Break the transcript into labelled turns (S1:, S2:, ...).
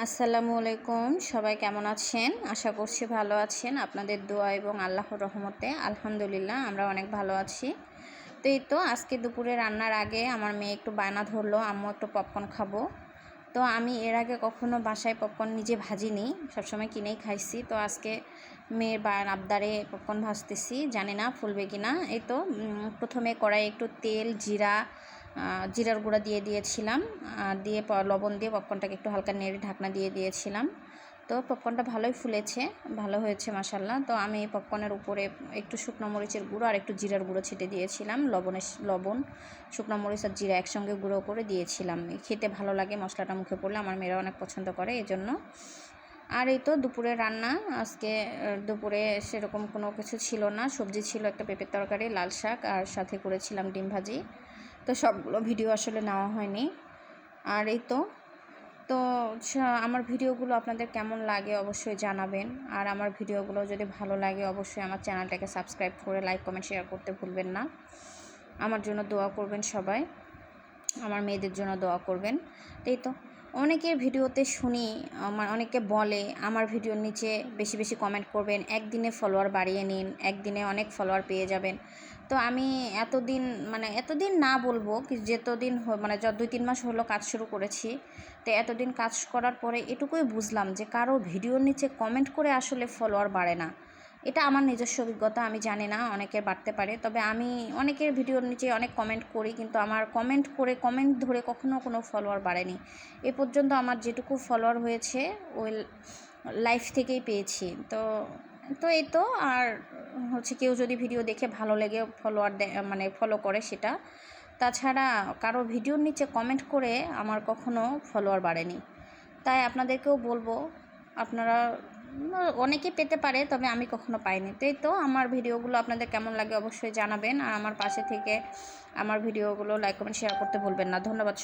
S1: আসসালামু আলাইকুম, সবাই কেমন আছেন? আশা করছি ভালো আছেন। আপনাদের দোয়া এবং আল্লাহর রহমতে আলহামদুলিল্লাহ আমরা অনেক ভালো আছি। তো এই তো আজকে দুপুরে রান্নার আগে আমার মেয়ে একটু বায়না ধরলো, আম্মু একটু পপকর্ন খাবো। তো আমি এর আগে কখনো বাসায় পপকর্ন নিজে ভাজিনি, সবসময় কিনেই খাইছি। তো আজকে মেয়ের আবদারে পপকর্ন ভাজতেছি, জানি না ফুলবে কি না। এই তো প্রথমে কড়াইয়ে একটু তেল, জিরার গুঁড়া দিয়ে দিয়েছিলাম, দিয়ে লবণ দিয়ে পপকর্নটাকে একটু হালকা নেড়ে ঢাকনা দিয়ে দিয়েছিলাম। তো পপকর্নটা ভালোই ফুলেছে, ভালো হয়েছে মাশাল্লাহ। তো আমি পপকর্নের উপরে একটু শুকনো মরিচের গুঁড়ো আর একটু জিরার গুঁড়ো ছিটে দিয়েছিলাম, লবণ শুকনো মরিচ আর জিরা একসঙ্গে গুঁড়ো করে দিয়েছিলাম। খেতে ভালো লাগে, মশলাটা মুখে পড়লে আমার মেয়েরা অনেক পছন্দ করে এজন্য। আর এই তো দুপুরে রান্না, আজকে দুপুরে সেরকম কোনো কিছু ছিল না, সবজি ছিল একটা পেঁপের তরকারি, লাল শাক আর সাথে করেছিলাম ডিম ভাজি। তো সবগুলো ভিডিও আসলে নেওয়া হয়নি। আর এই তো তো আমার ভিডিওগুলো আপনাদের কেমন লাগে অবশ্যই জানাবেন। আর আমার ভিডিওগুলো যদি ভালো লাগে অবশ্যই আমার চ্যানেলটাকে সাবস্ক্রাইব করে লাইক কমেন্ট শেয়ার করতে ভুলবেন না। আমার জন্য দোয়া করবেন সবাই, আমার মেয়েদের জন্য দোয়া করবেন। এই তো অনেকের ভিডিওতে শুনি, অনেকে বলে আমার ভিডিওর নিচে বেশি বেশি কমেন্ট করবেন, একদিনে ফলোয়ার বাড়িয়ে নিন, একদিনে অনেক ফলোয়ার পেয়ে যাবেন। তো আমি এতদিন না বলবো কি, যেতদিন মানে 2-3 মাস হলো কাজ শুরু করেছি। তো এতদিন কাজ করার পরে এটুকুই বুঝলাম যে কারো ভিডিওর নিচে কমেন্ট করে আসলে ফলোয়ার বাড়ে না। এটা আমার নিজস্ব অভিজ্ঞতা, আমি জানি না অনেকের বাড়তে পারে, তবে আমি অনেকের ভিডিওর নিচে অনেক কমেন্ট করি, কিন্তু আমার কমেন্ট ধরে কখনো কোনো ফলোয়ার বাড়েনি। এ পর্যন্ত আমার যেটুকু ফলোয়ার হয়েছে ওই লাইফ থেকেই পেয়েছি। তো তো এই তো আর হচ্ছে, কেউ যদি ভিডিও দেখে ভালো লেগে ফলোয়ার ফলো করে সেটা, তাছাড়া কারো ভিডিওর নিচে কমেন্ট করে আমার কখনো ফলোয়ার বাড়েনি। তাই আপনাদেরকেও বলবো, আপনারা অনেকে পেতে পারে, তবে আমি কখনো পাইনি। তাই তো আমার ভিডিওগুলো আপনাদের কেমন লাগে অবশ্যই জানাবেন। আর আমার পাশে থেকে আমার ভিডিওগুলো লাইক কমেন্ট শেয়ার করতে ভুলবেন না। ধন্যবাদ।